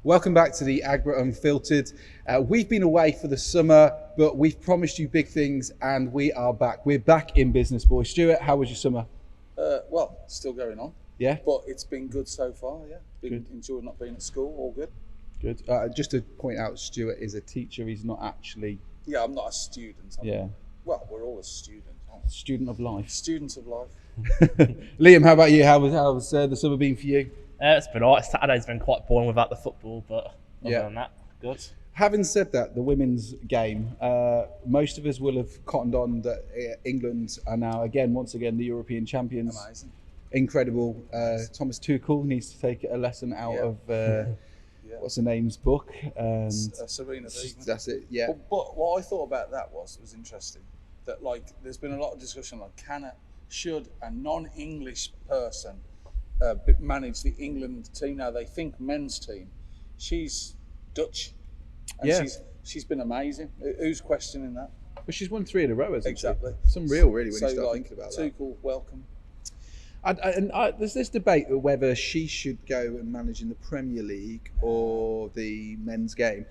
Welcome back to the Agro Unfiltered. We've been away for the summer, but we've promised you big things and we are back. We're back in business, boys. Stuart, how was your summer? Well, still going on. Yeah? But it's been good so far, yeah. Been enjoying not being at school, all good. Good. Just to point out, Stuart is a teacher. He's not actually... Yeah, I'm not a student. Well, we're all a student, aren't we? Student of life. Student of life. Liam, how about you? How was the summer been for you? It's been alright. Saturday's been quite boring without the football, but other than that, good. Having said that, the women's game, most of us will have cottoned on that England are now, once again, the European champions. Amazing. Incredible. Thomas Tuchel needs to take a lesson out of what's her name's book. Serena Deegan. That's it. Yeah. But what I thought about that was interesting. That there's been a lot of discussion should a non-English person manage the England team? Now they think men's team. She's Dutch, and she's been amazing. Who's questioning that? But she's won 3 in a row, hasn't exactly. she? Some real, really, when you start thinking about that. Tuchel, welcome. There's this debate of whether she should go and manage in the Premier League or the men's game.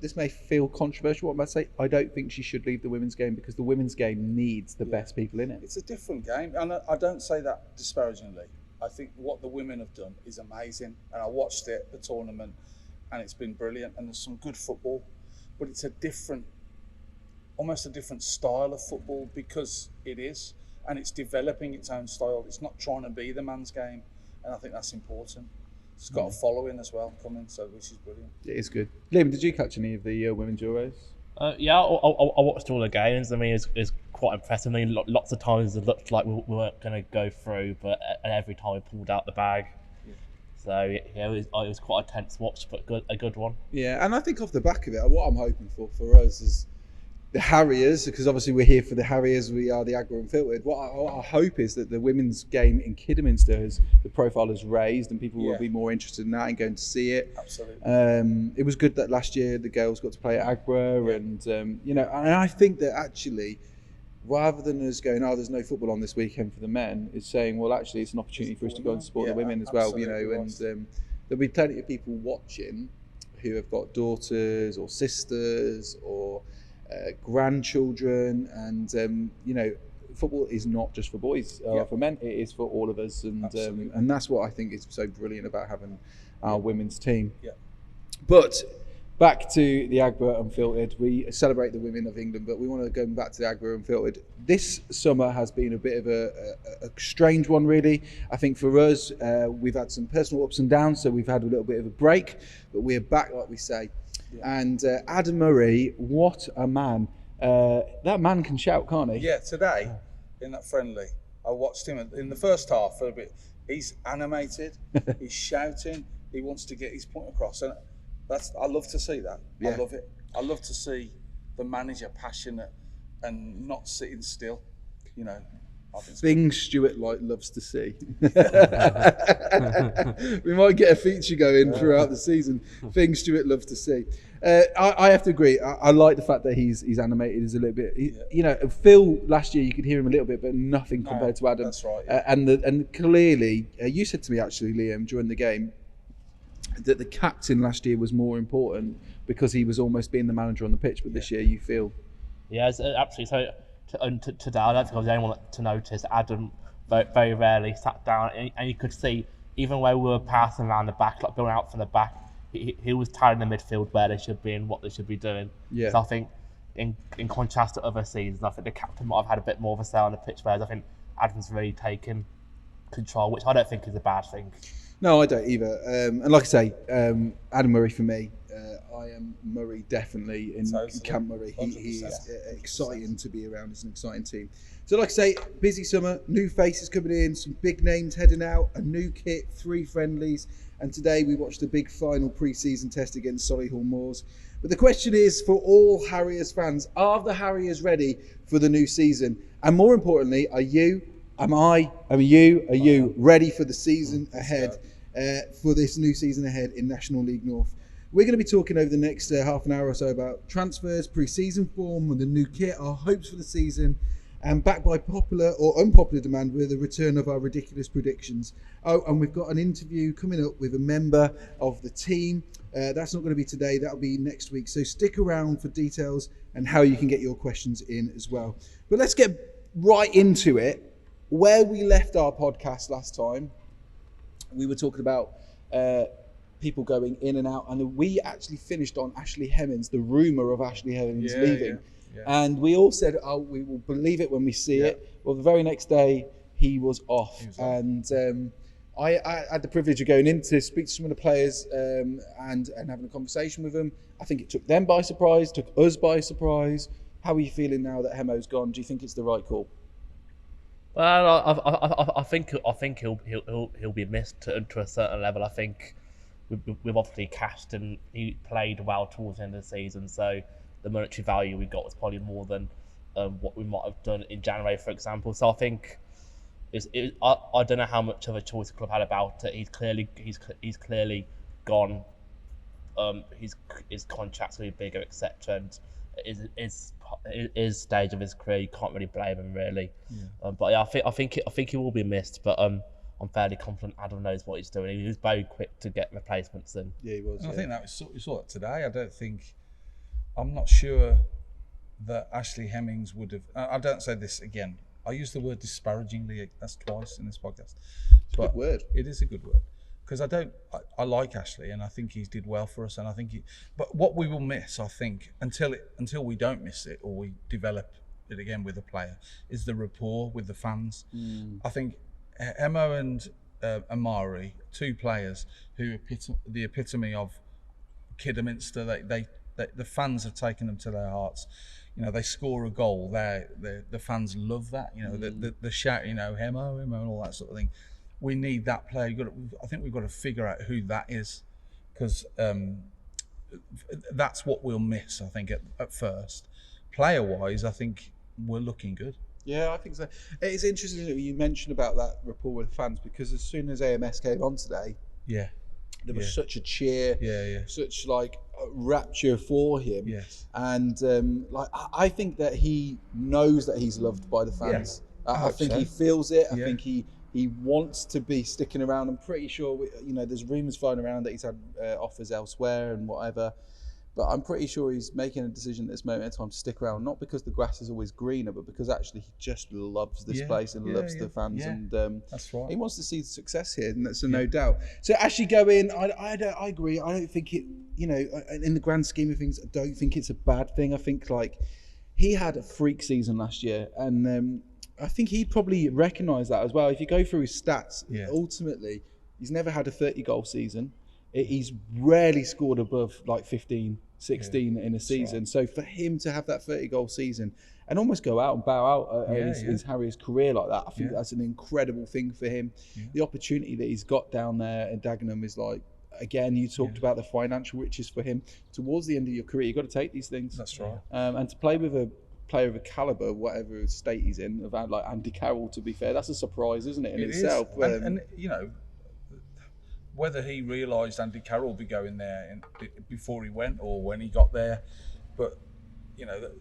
This may feel controversial, what I'm about to say. I don't think she should leave the women's game because the women's game needs the best people in it. It's a different game, and I don't say that disparagingly. I think what the women have done is amazing, and I watched it, the tournament, and it's been brilliant, and there's some good football, but it's almost a different style of football because it is, and it's developing its own style. It's not trying to be the man's game, and I think that's important. It's got a following as well coming, so which is brilliant. It is good. Liam, did you catch any of the women's Euros? Yeah, I watched all the games. I mean, it's quite impressive. I mean, lots of times it looked like we weren't going to go through, but every time we pulled out the bag. Yeah. So yeah, it was quite a tense watch, but a good one. Yeah, and I think off the back of it, what I'm hoping for us is the Harriers, because obviously we're here for the Harriers, we are the Agro Unfiltered. What I hope is that the women's game in Kidderminster the profile has raised and people will be more interested in that and going to see it. Absolutely. It was good that last year the girls got to play at Agro and and I think that actually, rather than us going, there's no football on this weekend for the men, is saying, well, actually it's an opportunity for us to go and support the women as well, and there'll be plenty of people watching who have got daughters or sisters or grandchildren, and football is not just for boys for men, it is for all of us, and that's what I think is so brilliant about having our women's team. But back to the Agro Unfiltered. We celebrate the women of England, but we want to go back to the Agro Unfiltered. This summer has been a bit of a strange one, really. I think for us, we've had some personal ups and downs, so we've had a little bit of a break, but we're back, like we say. And Adam Murray, what a man. That man can shout, can't he? Yeah, today, in that friendly, I watched him in the first half for a bit. He's animated, he's shouting, he wants to get his point across. And I love to see that. I love it. I love to see the manager passionate and not sitting still, I think things Stuart loves to see. We might get a feature going throughout the season. Things Stuart loves to see. I have to agree. I like the fact that he's animated. Is a little bit. Phil last year you could hear him a little bit, but nothing compared to Adam. That's right. And clearly, you said to me actually, Liam, during the game, that the captain last year was more important because he was almost being the manager on the pitch. But this year, you feel. Yeah, absolutely. So. Today, I don't think I was the only one to notice. Adam very rarely sat down, and you could see even where we were passing around the back, like going out from the back, he was telling the midfield where they should be and what they should be doing. Yeah. So I think, in contrast to other seasons, I think the captain might have had a bit more of a say on the pitch, whereas I think Adam's really taken control, which I don't think is a bad thing. No, I don't either. And like I say, Adam Murray for me. I am Murray definitely in Camp Murray. He is exciting to be around. It's an exciting team. So like I say, busy summer, new faces coming in, some big names heading out, a new kit, 3 friendlies, and today we watched the big final pre-season test against Solihull Moors. But the question is, for all Harriers fans, are the Harriers ready for the new season? And more importantly, are you ready for the season ahead, for this new season ahead in National League North? We're going to be talking over the next half an hour or so about transfers, pre-season form, with the new kit, our hopes for the season, And backed by popular or unpopular demand with the return of our ridiculous predictions. Oh, and we've got an interview coming up with a member of the team. That's not going to be today, that'll be next week. So stick around for details and how you can get your questions in as well. But let's get right into it. Where we left our podcast last time, we were talking about people going in and out, and we actually finished on Ashley Hemmings, the rumour of Ashley Hemmings leaving. Yeah. And we all said, oh, we will believe it when we see it. Well, the very next day, he was off. And I had the privilege of going in to speak to some of the players and having a conversation with them. I think it took them by surprise, took us by surprise. How are you feeling now that Hemo's gone? Do you think it's the right call? Well, I think he'll be missed to a certain level. I think we've obviously cashed and he played well towards the end of the season, so the monetary value we got was probably more than what we might have done in January, for example. So I think I don't know how much of a choice the club had about it. He's clearly gone. His contract's going to be bigger, etc. And his stage of his career, you can't really blame him, really. Yeah. But yeah, I think he will be missed. But I'm fairly confident Adam knows what he's doing. He was very quick to get replacements in. Yeah, he was. I think you saw that today. I'm not sure that Ashley Hemmings would have. I don't say this again. I use the word disparagingly. That's twice in this podcast. It's a good word. It is a good word because I like Ashley and I think he's did well for us. And I think but what we will miss, I think, until we don't miss it or we develop it again with a player, is the rapport with the fans. I think Emo and Amari, two players who the epitome of Kidderminster. The fans have taken them to their hearts. You know, they score a goal, the fans love that. You know, the shout, you know, Hemo, and all that sort of thing. We need that player. I think we've got to figure out who that is, because that's what we'll miss, I think, at first. Player-wise, I think we're looking good. Yeah, I think so. It's interesting that you mentioned about that rapport with fans, because as soon as AMS came on today, there was such a cheer, such like rapture for him. Yes. And I think that he knows that he's loved by the fans. I think he feels it. I think he wants to be sticking around. I'm pretty sure, there's rumours flying around that he's had offers elsewhere and whatever. But I'm pretty sure he's making a decision at this moment in time to stick around, not because the grass is always greener, but because actually he just loves this place and loves the fans. And that's right. He wants to see success here, and that's no doubt. So actually go in, I agree. I don't think it, in the grand scheme of things, I don't think it's a bad thing. I think he had a freak season last year, and I think he probably recognised that as well. If you go through his stats, ultimately, he's never had a 30-goal season. He's rarely scored above like 15, 16 in a season. Right. So for him to have that 30-goal season and almost go out and bow out his Harry's career like that, I think that's an incredible thing for him. Yeah. The opportunity that he's got down there in Dagenham is like, again, you talked about the financial riches for him. Towards the end of your career, you've got to take these things. That's right. And to play with a player of a calibre, whatever state he's in, like Andy Carroll, to be fair, that's a surprise, isn't it, in itself? And whether he realised Andy Carroll would be going there before he went or when he got there, but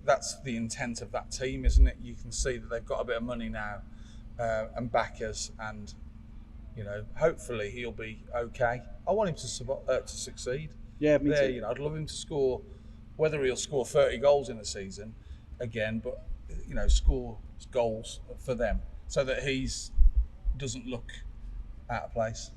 that's the intent of that team, isn't it? You can see that they've got a bit of money now and backers, and hopefully he'll be okay. I want him to succeed. Yeah, me too. I'd love him to score, whether he'll score 30 goals in a season again, but score goals for them so that doesn't look out of place.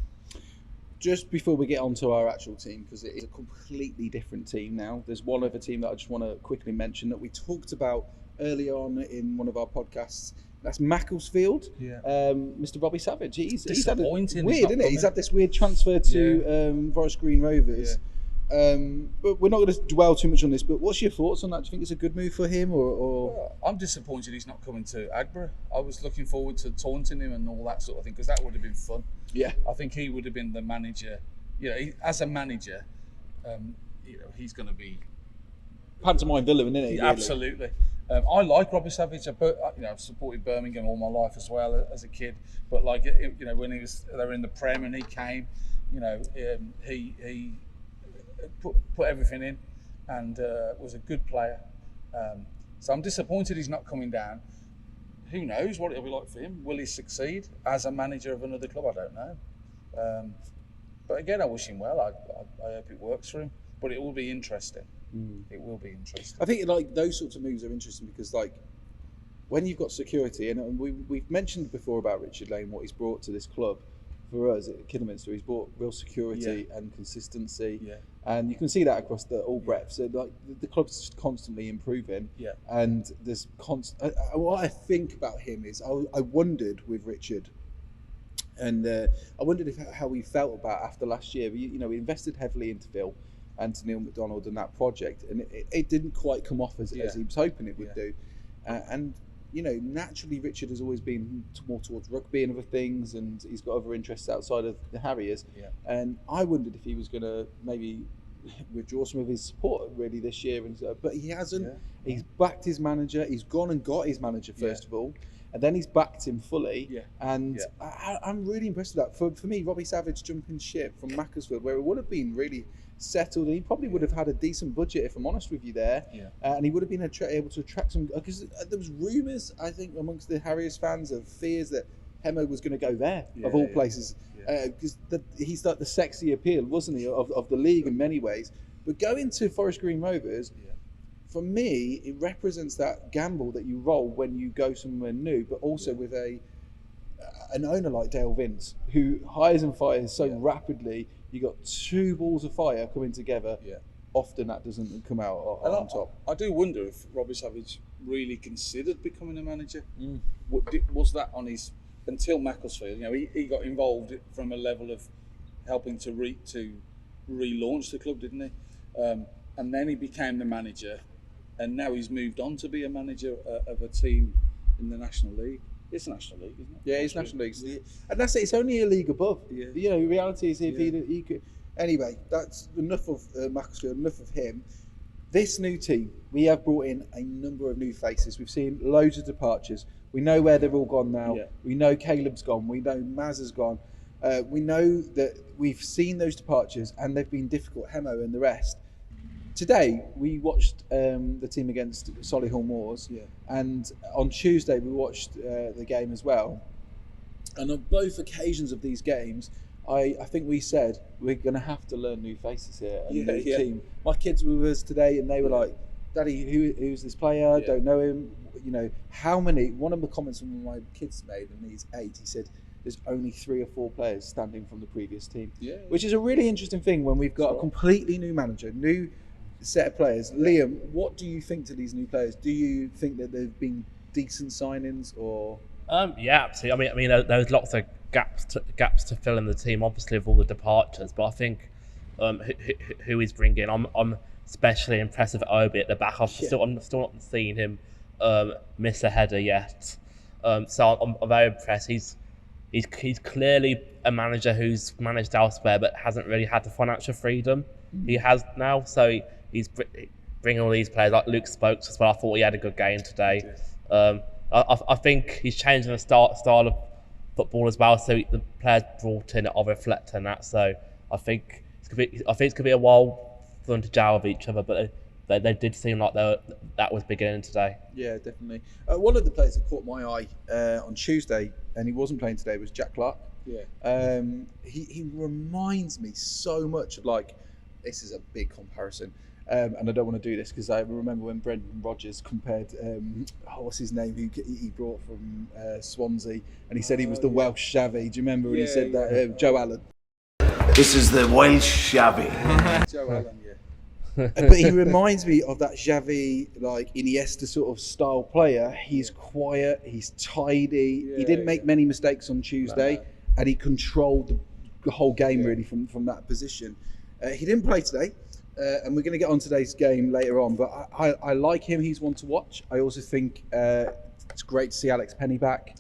Just before we get onto our actual team, because it is a completely different team now, there's one other team that I just want to quickly mention that we talked about earlier on in one of our podcasts. That's Macclesfield. Yeah. Mr. Robbie Savage. He's had weird, isn't it? He's had this weird transfer to Forest Green Rovers. But we're not going to dwell too much on this, but what's your thoughts on that? Do you think it's a good move for him, or? Well, I'm disappointed he's not coming to Agborough. I was looking forward to taunting him and all that sort of thing, because that would have been fun. Yeah. I think he would have been the manager. As a manager, he's going to be pantomime villain, isn't he? Really? Absolutely. I like Robbie Savage. I've supported Birmingham all my life as well as a kid. But when they were in the Prem and he came, he put everything in and was a good player. So I'm disappointed he's not coming down. who knows what it'll be like for him? Will he succeed as a manager of another club? I don't know. But again, I wish him well. I hope it works for him. But it will be interesting. It will be interesting. I think like those sorts of moves are interesting because like when you've got security, and we've mentioned before about Richard Lane, what he's brought to this club. For us at Kidderminster, he's brought real security and consistency, and you can see that across all breadth. So like the club's constantly improving, and there's what I think about him is I wondered with Richard, and I wondered how he felt about after last year. We invested heavily into Phil and to Neil McDonald and that project, and it didn't quite come off as he was hoping it would do, and. Naturally, Richard has always been more towards rugby and other things, and he's got other interests outside of the Harriers. And I wondered if he was going to maybe withdraw some of his support really this year, but he hasn't. He's backed his manager. He's gone and got his manager first of all, and then he's backed him fully. And I'm really impressed with that. For me, Robbie Savage jumping ship from Macclesfield, where it would have been really settled, and he probably would have had a decent budget, if I'm honest with you there, and he would have been able to attract some, because there was rumours I think amongst the Harriers fans of fears that Hemo was going to go there of all places, because he's like the sexy appeal, wasn't he, of the league in many ways. But going to Forest Green Rovers, for me, it represents that gamble that you roll when you go somewhere new, but also with an owner like Dale Vince, who hires and fires so rapidly. You got two balls of fire coming together. Often that doesn't come out on top. I do wonder if Robbie Savage really considered becoming a manager. Was that on his until Macclesfield? He got involved from a level of helping to relaunch the club, didn't he? And then he became the manager, and now he's moved on to be a manager of a team in the National League. It's National League, isn't it? Yeah, it's National League. And that's it. It's only a league above. The reality is if he could... Anyway, that's enough of Macclesfield, enough of him. This new team, we have brought in a number of new faces. We've seen loads of departures. We know where they've all gone now. We know Caleb's gone. We know Maz has gone. We know that we've seen those departures and they've been difficult, Hemo and the rest. Today, we watched the team against Solihull Moors, and on Tuesday we watched the game as well. And on both occasions of these games, I think we said we're going to have to learn new faces here and new team. My kids were with us today, and they were like, "Daddy, who's this player? Don't know him." How many? One of the comments one of my kids made, and he's 8. He said, "There's only 3 or 4 players standing from the previous team," which is a really interesting thing when we've got a completely new manager, new set of players. Liam, what do you think to these new players? Do you think that they've been decent signings, or? Yeah, absolutely. I mean, there's lots of gaps to fill in the team, obviously, with all the departures. But I think who he's bringing, I'm especially impressed with Obi at the back. I'm still not seeing him miss a header yet. So I'm very impressed. He's clearly a manager who's managed elsewhere, but hasn't really had the financial freedom he has now. So he's bringing all these players, like Luke Spokes as well. I thought he had a good game today. I think he's changing the style of football as well. So the players brought in are reflecting that. So I think it's going to be a while for them to gel with each other. But they did seem like that was beginning today. Yeah, definitely. One of the players that caught my eye on Tuesday, and he wasn't playing today, was Jack Clark. He reminds me so much of, like, this is a big comparison, and I don't want to do this because I remember when Brendan Rodgers compared what's his name, who he brought from Swansea, and he said he was the Welsh Xavi. Do you remember when he said that? Joe Allen. This is the Welsh Xavi. Joe Allen, but he reminds me of that Xavi, like Iniesta sort of style player. He's quiet, he's tidy. He didn't make many mistakes on Tuesday, and he controlled the whole game really from that position. He didn't play today, and we're going to get on today's game later on. But I like him. He's one to watch. I also think it's great to see Alex Penny back.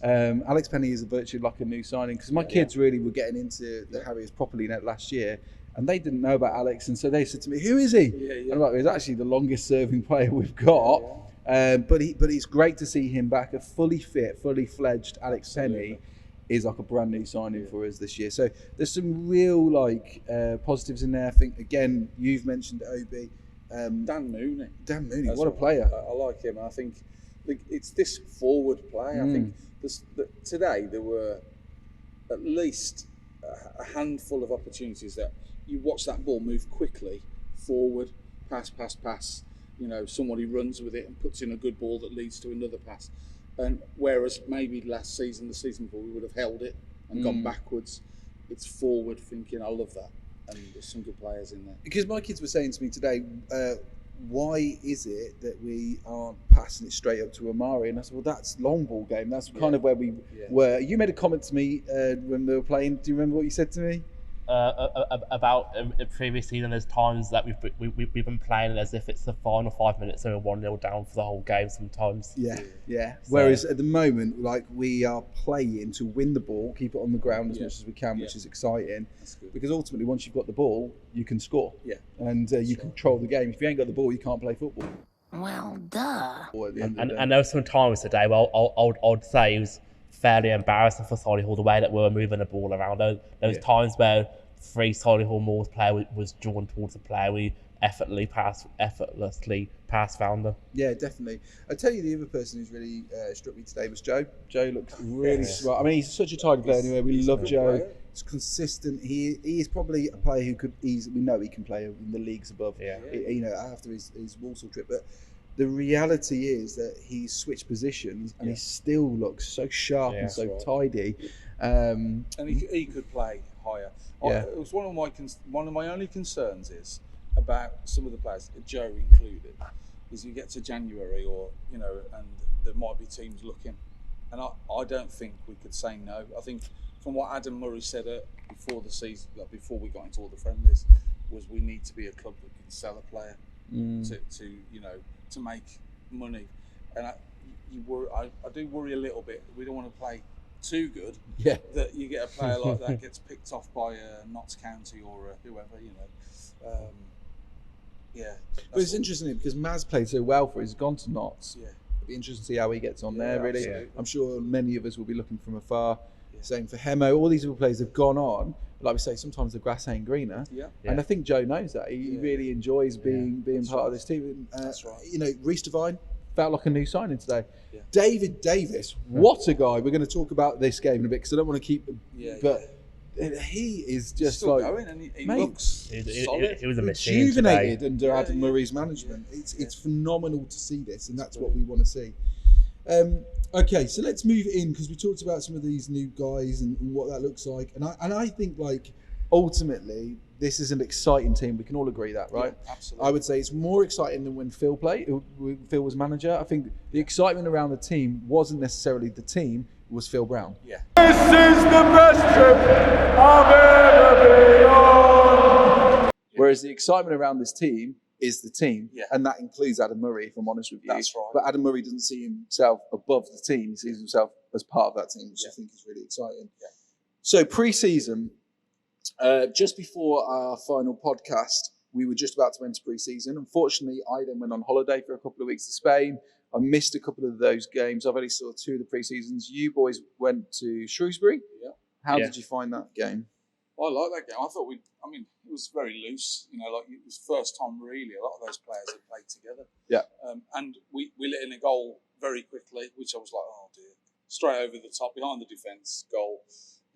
Alex Penny is virtually like a new signing, because my kids really were getting into the Harriers properly last year. And they didn't know about Alex, and so they said to me, "Who is he?" And I'm like, "He's actually the longest-serving player we've got." But it's great to see him back. A fully fit, fully fledged Alex Penny is like a brand new signing for us this year. So there's some real positives in there. I think again, you've mentioned Obi, Dan Mooney. What a player! I like him. I think it's this forward play. I think today there were at least a handful of opportunities that you watch that ball move quickly forward, pass. Somebody runs with it and puts in a good ball that leads to another pass. And whereas maybe the season before, we would have held it and gone backwards. It's forward thinking. I love that, and there's some good players in there. Because my kids were saying to me today, why is it that we aren't passing it straight up to Amari? And I said, well, that's long ball game. That's kind of where we were. You made a comment to me when we were playing. Do you remember what you said to me? About the previous season, there's times that we've been playing as if it's the final 5 minutes and we're 1-0 down for the whole game sometimes. Yeah. Whereas at the moment, like, we are playing to win the ball, keep it on the ground as much as we can, which is exciting. Because ultimately, once you've got the ball, you can score. And you control the game. If you ain't got the ball, you can't play football. Well, duh. And there were some times today where I'd say it was fairly embarrassing for Solihull the way that we were moving the ball around. There was times where 3 Solihull Moors player was drawn towards the player. We effortlessly passed round them. Yeah, definitely. I tell you, the other person who's really struck me today was Joe. Joe looks really smart. I mean, he's such a tidy player anyway. We love Joe. He's consistent. He is probably a player who could easily, we know he can play in the leagues above. After his Walsall trip, but the reality is that he's switched positions and he still looks so sharp and so tidy. And he could play higher. It was one of my only concerns is about some of the players, Joe included, is you get to January and there might be teams looking, and I don't think we could say no. I think from what Adam Murray said before the season, before we got into all the friendlies, was we need to be a club that can sell a player to make money, and I do worry a little bit. We don't want to play too good. That you get a player like that gets picked off by Notts County or whoever. But it's interesting because Maz played so well for. He's gone to Notts. It'll be interesting to see how he gets on there. Really, absolutely. I'm sure many of us will be looking from afar. Same for Hemo. All these other players have gone on. Like we say, sometimes the grass ain't greener. And I think Joe knows that. He really enjoys being part of this team. That's right. Reece Devine felt like a new signing today. David Davis, what a guy. We're going to talk about this game in a bit because I don't want to keep. He is just still going, and he looks solid. He was a machine rejuvenated today. under Adam Murray's management. It's phenomenal to see this, and that's what we want to see. Okay, so let's move in because we talked about some of these new guys and what that looks like, and I think like ultimately this is an exciting team. We can all agree that, right? Yeah, absolutely. I would say it's more exciting than when Phil played. When Phil was manager. I think the excitement around the team wasn't necessarily the team. It was Phil Brown. This is the best trip I've ever been on. Whereas the excitement around this team is the team, and that includes Adam Murray, if I'm honest with you. That's right. But Adam Murray doesn't see himself above the team. He sees himself as part of that team, which I think is really exciting. So pre-season, just before our final podcast, we were just about to enter pre-season. Unfortunately, I then went on holiday for a couple of weeks to Spain. I missed a couple of those games. I've only saw 2 of the pre-seasons. You boys went to Shrewsbury. How did you find that game? I like that game. I thought it was very loose. It was first time really. A lot of those players had played together. And we let in a goal very quickly, which I was like, oh dear. Straight over the top, behind the defence, goal.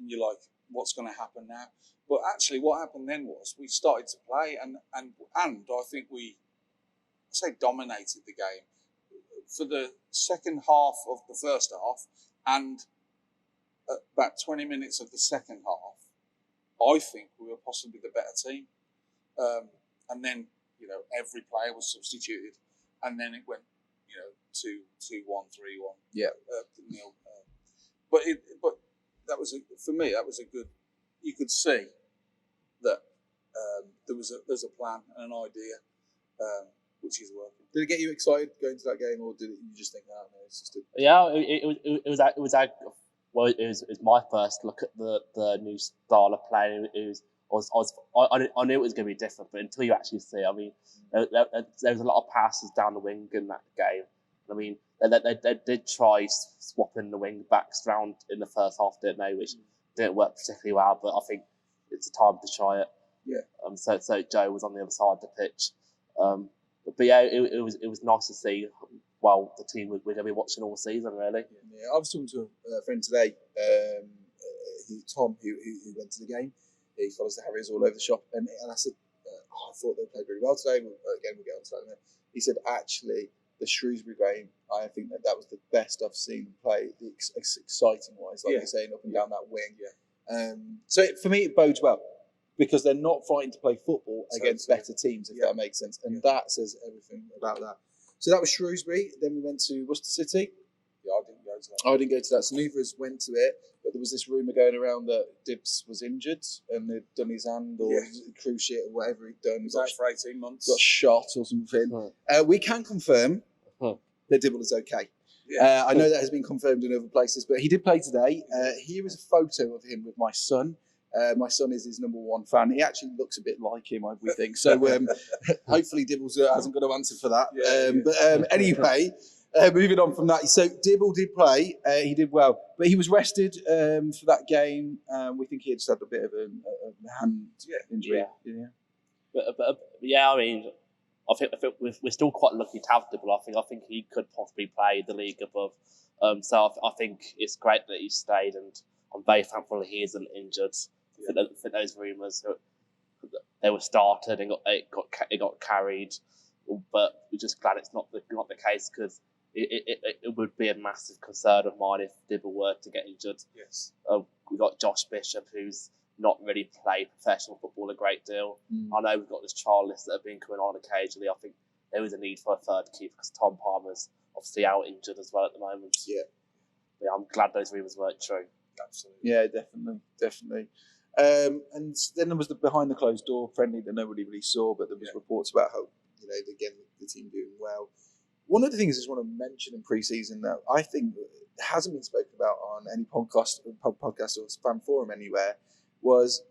And you're like, what's going to happen now? But actually what happened then was we started to play and I think we dominated the game. For the second half of the first half and about 20 minutes of the second half, I think we were possibly the better team. And then, every player was substituted. And then it went, 2-1, 3-1. Nil. But that was for me, that was a good, you could see that there's a plan and an idea, which is working. Did it get you excited going to that game, or did you just think, no, it's just a... It was my first look at the new style of play. I knew it was going to be different, but until you actually see, there was a lot of passes down the wing in that game. They did try swapping the wing backs around in the first half, didn't they? Which didn't work particularly well, but I think it's a time to try it. So Joe was on the other side of the pitch. But it was nice to see well, the team we're going to be watching all season, really. Yeah, I was talking to a friend today, Tom, who went to the game. He follows the Harriers all over the shop, and I said, I thought they played really well today. Again, we'll get on to that in a minute. He said, actually, the Shrewsbury game, I think that was the best I've seen them play, exciting wise, like you're saying, up and down that wing. Yeah. So for me, it bodes well, because they're not fighting to play football against better teams, if that makes sense. And that says everything about that. So that was Shrewsbury. Then we went to Worcester City. Yeah, I didn't go to that. I didn't go to that. So neither of us went to it. But there was this rumour going around that Dibbs was injured and they'd done his hand or cruise shit or whatever he'd done. He was out for 18 months. Got shot or something. We can confirm that Dibble is okay. Yeah. I know that has been confirmed in other places, but he did play today. Here is a photo of him with my son. My son is his #1 fan. He actually looks a bit like him, we think. So hopefully Dibbles hasn't got to answer for that. But anyway, moving on from that. So Dibble did play. He did well. But he was rested for that game. We think he had just had a bit of a hand injury. Yeah. But I mean, I think we're still quite lucky to have Dibble. I think he could possibly play the league above. So I think it's great that he stayed, and I'm very thankful that he isn't injured. I think those rumours, they were started and it got carried, but we're just glad it's not the case, because it would be a massive concern of mine if Dibble were to get injured. Yes. We've got Josh Bishop, who's not really played professional football a great deal. I know we've got this trial list that have been coming on occasionally. I think there is a need for a third keeper, because Tom Palmer's obviously out injured as well at the moment. Yeah. But I'm glad those rumours weren't true. Absolutely. Yeah, definitely. And then there was the behind the closed door friendly that nobody really saw, but there was reports about how, again, the team doing well. One of the things I just want to mention in pre-season that I think hasn't been spoken about on any podcast or fan forum anywhere was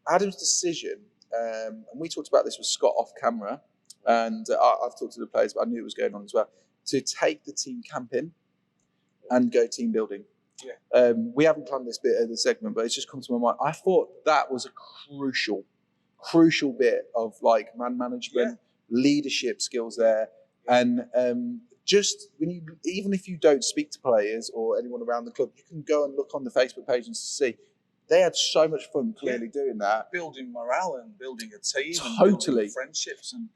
Adam's decision, and we talked about this with Scott off camera, and I've talked to the players, but I knew it was going on as well, to take the team camping and go team building. Yeah. We haven't planned this bit of the segment, but it's just come to my mind. I thought that was a crucial bit of like man management, leadership skills there, and just even if you don't speak to players or anyone around the club, you can go and look on the Facebook page and see they had so much fun clearly doing that, building morale and building a team, totally, and building friendships, and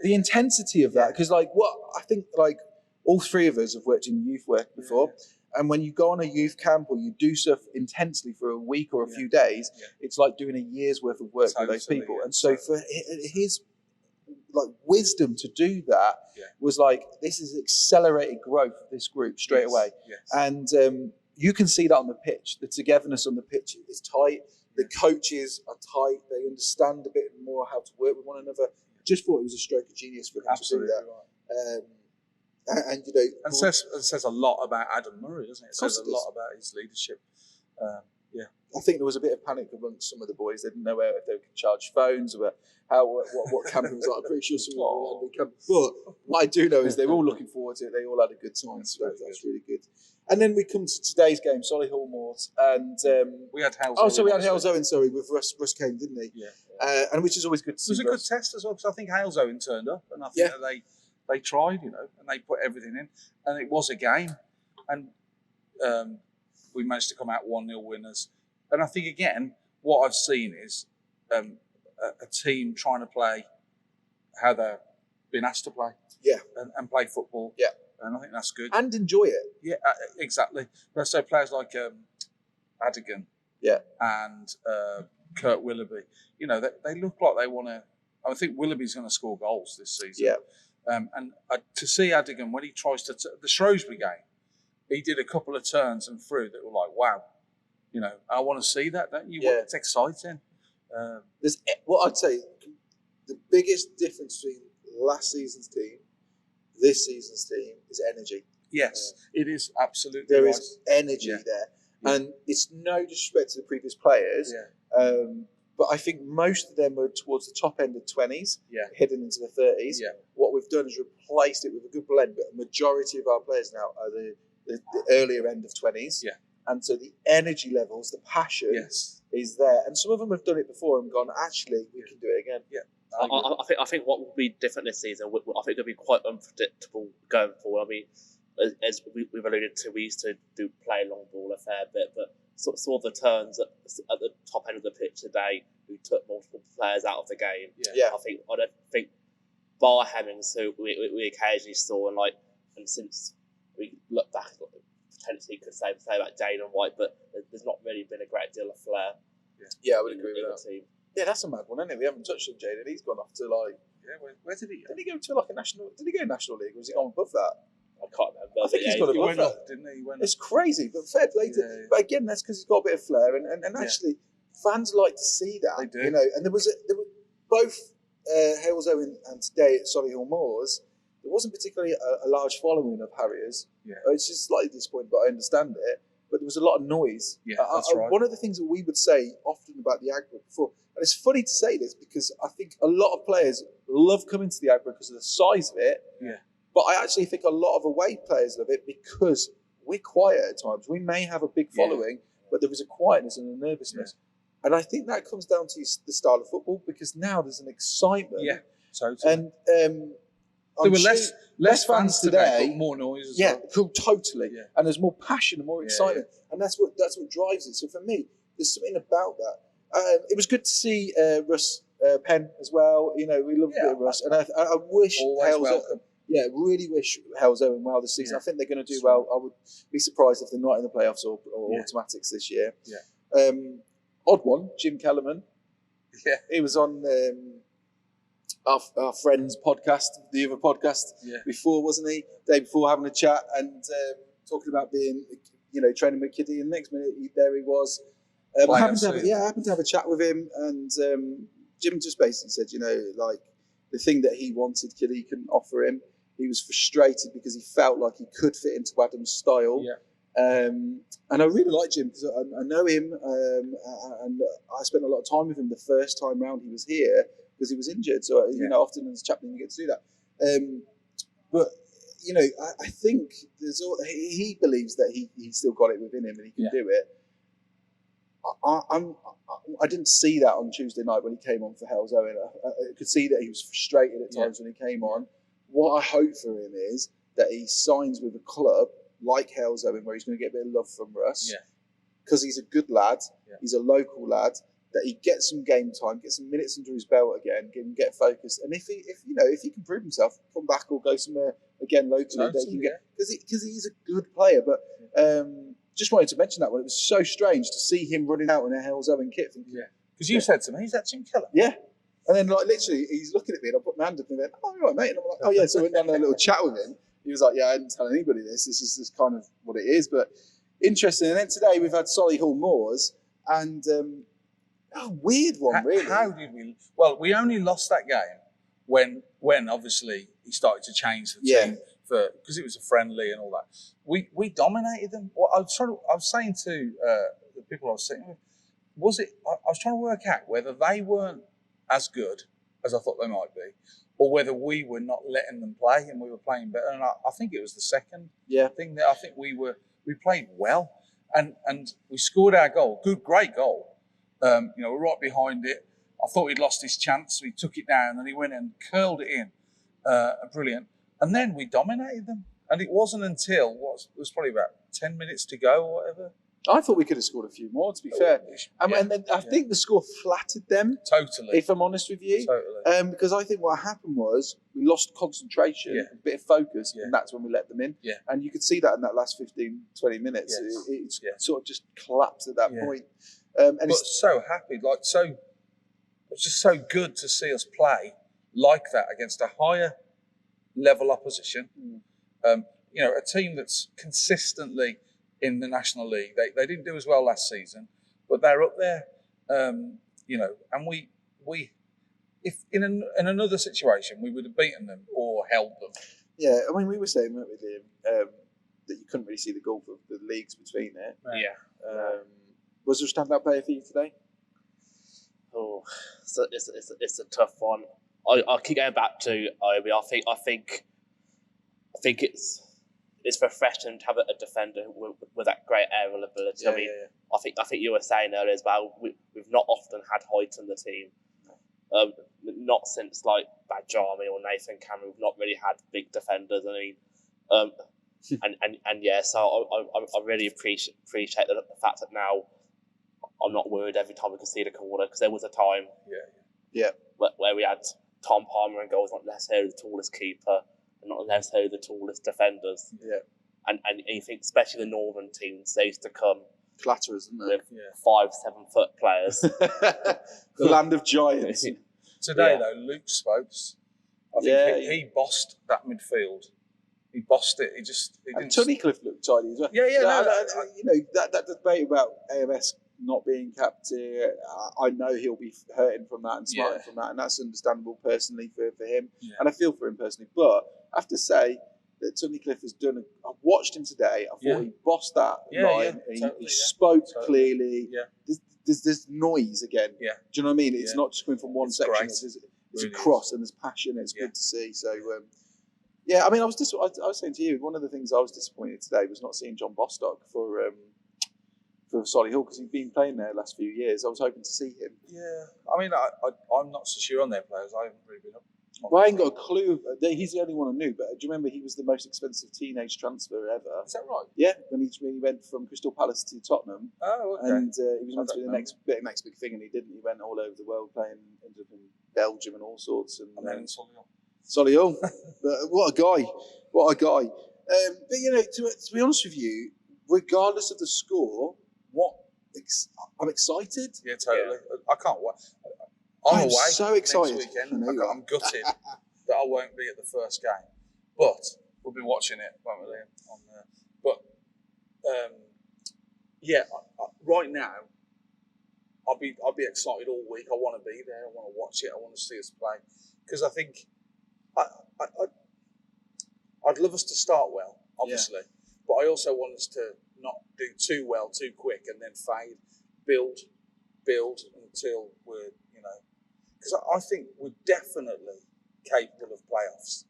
the intensity of that, because like what I think, like all three of us have worked in youth work before. And when you go on a youth camp or you do stuff intensely for a week or a few days, it's like doing a year's worth of work with those people. And so for his like wisdom to do that was like, this is accelerated growth of this group straight away. Yes. And you can see that on the pitch. The togetherness on the pitch is tight. The coaches are tight. They understand a bit more how to work with one another. I just thought it was a stroke of genius for them to do that. Right. And says a lot about Adam Murray, doesn't it? It says a lot about his leadership. I think there was a bit of panic amongst some of the boys. They didn't know if they could charge phones or what camping was like. I'm pretty sure some of them had. But what I do know is they were all looking forward to it. They all had a good time, so that's really good. And then we come to today's game, Solihull Moors, and we had Hales. We had Hales Owen, with Russ Kane, didn't he? Yeah. And which is always good to see. It was a good test as well, because I think Hales Owen turned up, and I think that they tried, and they put everything in, and it was a game, and we managed to come out 1-0 winners. And I think again, what I've seen is a team trying to play how they're being asked to play, and play football, and I think that's good and enjoy it. Exactly. But so players like Adigan, and Kurt Willoughby, they look like they want to. I think Willoughby's going to score goals this season. Yeah. And to see Adigan when he tries to the Shrewsbury game, he did a couple of turns and through that were like, wow, I want to see that. Don't you? It's exciting. There's what I'd say the biggest difference between last season's team, this season's team is energy. Yes, it is absolutely. There is energy there, and it's no disrespect to the previous players. But I think most of them are towards the top end of 20s, heading into the 30s. What we've done is replaced it with a good blend, but a majority of our players now are the earlier end of 20s. And so the energy levels, the passion is there. And some of them have done it before and gone, actually, we can do it again. I think what will be different this season, I think it'll be quite unpredictable going forward. I mean, as we've alluded to, we used to play long ball a fair bit, but saw the turns at the top end of the pitch today who took multiple players out of the game. Yeah. I don't think bar Hemmings, who we occasionally saw, and since we look back, potentially could say about Jane and White, but there's not really been a great deal of flair. Yeah, I would agree with that. Team. Yeah, that's a mad one, isn't it? We haven't touched on Jaden. He's gone off to where did he? Did he go to a national? Did he go National League, or was he gone above that? I can't remember. I think he's gone above that, up, didn't he? It's crazy, but fair play to. But again, that's because he's got a bit of flair, and actually, fans like to see that. They do. You know, and there were both Hales Owen and today at Solihull Moors. There wasn't particularly a large following of Harriers. Yeah. It's just slightly disappointing, but I understand it. But there was a lot of noise. Yeah, that's right. One of the things that we would say often about the Agba before, and it's funny to say this because I think a lot of players love coming to the Agba because of the size of it. Yeah. But I actually think a lot of away players love it because we're quiet at times. We may have a big following, but there is a quietness and a nervousness. Yeah. And I think that comes down to the style of football because now there's an excitement. Yeah, totally. And there were less fans today, but more noise as well. Totally. Yeah. And there's more passion and more excitement. And that's what drives it. So for me, there's something about that. It was good to see Russ Penn as well. You know, we love a bit of Russ. And I wish Always welcome. Really wish Hales Owen well this season. I think they're going to do well. I would be surprised if they're not in the playoffs or automatics this year. Yeah. Odd one, Jim Kellerman. Yeah. He was on our friend's podcast, the other podcast before, wasn't he? The day before, having a chat and talking about being, training with Kitty. And the next minute, there he was. I happened to have a chat with him, and Jim just basically said, the thing that he wanted, Kitty couldn't offer him. He was frustrated because he felt like he could fit into Adam's style. Yeah. And I really like Jim because I know him, and I spent a lot of time with him the first time round he was here because he was injured. So often as a chaplain you get to do that. But I think he believes that he's still got it within him and he can do it. I didn't see that on Tuesday night when he came on for Hales Owen. I could see that he was frustrated at times when he came on. What I hope for him is that he signs with a club like Hales Owen where he's going to get a bit of love from Russ because he's a good lad, he's a local lad, that he gets some game time, get some minutes under his belt again, get focused, and if he can prove himself, come back or go somewhere again locally, they can get because he's a good player. But just wanted to mention that one. It was so strange to see him running out in a Hales Owen kit. Because you said to me, "Is that Jim Keller?" Yeah. And then, literally, he's looking at me, and I put my hand up and went, "Oh, you're right, mate." And I'm like, "Oh, yeah." So I went down and had a little chat with him. He was like, "Yeah, I didn't tell anybody this. This is just kind of what it is." But interesting. And then today we've had Solihull Moors, and a weird one, really. How did we? Well, we only lost that game when obviously he started to change the team because it was a friendly and all that. We dominated them. Well, I was saying to the people I was sitting with, I was trying to work out whether they weren't as good as I thought they might be, or whether we were not letting them play and we were playing better. And I think it was the second thing that I think we played well and we scored our goal. Great goal. We're right behind it. I thought he'd lost his chance, so he took it down and he went and curled it in. Brilliant. And then we dominated them. And it wasn't until it was probably about 10 minutes to go or whatever. I thought we could have scored a few more, to be fair. And then I think the score flattered them. Totally. If I'm honest with you. Totally. Because I think what happened was we lost concentration, a bit of focus, and that's when we let them in. Yeah. And you could see that in that last 15, 20 minutes. Yes. It sort of just collapsed at that point. But so happy, it's just so good to see us play like that against a higher level opposition. A team that's consistently in the National League. They didn't do as well last season, but they're up there. And we if in another situation we would have beaten them or held them. Yeah, I mean we were saying, weren't we, Liam, that you couldn't really see the gulf of the leagues between it. Yeah. Was there a standout player for you today? Oh, it's a tough one. I keep going back to Obi. I think it's refreshing to have a defender with that great aerial ability. I think you were saying earlier as well. We've not often had height in the team. not since like Bajami or Nathan Cameron, we've not really had big defenders. I mean, and yeah, so I really appreciate the fact that now I'm not worried every time we concede a corner, because there was a time where we had Tom Palmer and goals, not necessarily the tallest keeper and not necessarily the tallest defenders. Yeah. And you think, especially the northern teams, they used to come Clatterers, isn't it? with 5-7 foot players. The land of giants. Today, though, Luke Spokes, I think he bossed that midfield. He bossed it. He didn't. Tunnicliffe looked tidy as well. That debate about AMS not being capped here, I know he'll be hurting from that and smarting from that, and that's understandable personally for him, and I feel for him personally. But I have to say that Tunnicliffe has done. I watched him today. I thought he bossed that line. He spoke clearly. Yeah. There's noise again. Yeah. Do you know what I mean? It's not just coming from one section. It's across, and there's passion. It's good to see. So. I mean, I was saying to you, one of the things I was disappointed today was not seeing John Bostock for Solihull, because he's been playing there the last few years. I was hoping to see him. Yeah, I mean, I'm not so sure on their players. I haven't really been up. Well, I ain't got a clue. He's the only one I knew. But do you remember he was the most expensive teenage transfer ever? Is that right? Yeah, when he went from Crystal Palace to Tottenham. Oh, okay. And he was meant to be the next big thing, and he didn't. He went all over the world playing, ended up in Belgium and all sorts. And then in Solihull. Solihull. But what a guy. What a guy. But, you know, to be honest with you, regardless of the score, I'm excited. Yeah, totally. I can't wait. I'm away so excited. Next weekend. I'm gutted that I won't be at the first game. But we'll be watching it, won't we, Liam? Right now, I'll be excited all week. I want to be there. I want to watch it. I want to see us play. Because I think I'd love us to start well, obviously. But I also want us to not do too well too quick and then fade. Build until we're, because I think we're definitely capable of playoffs,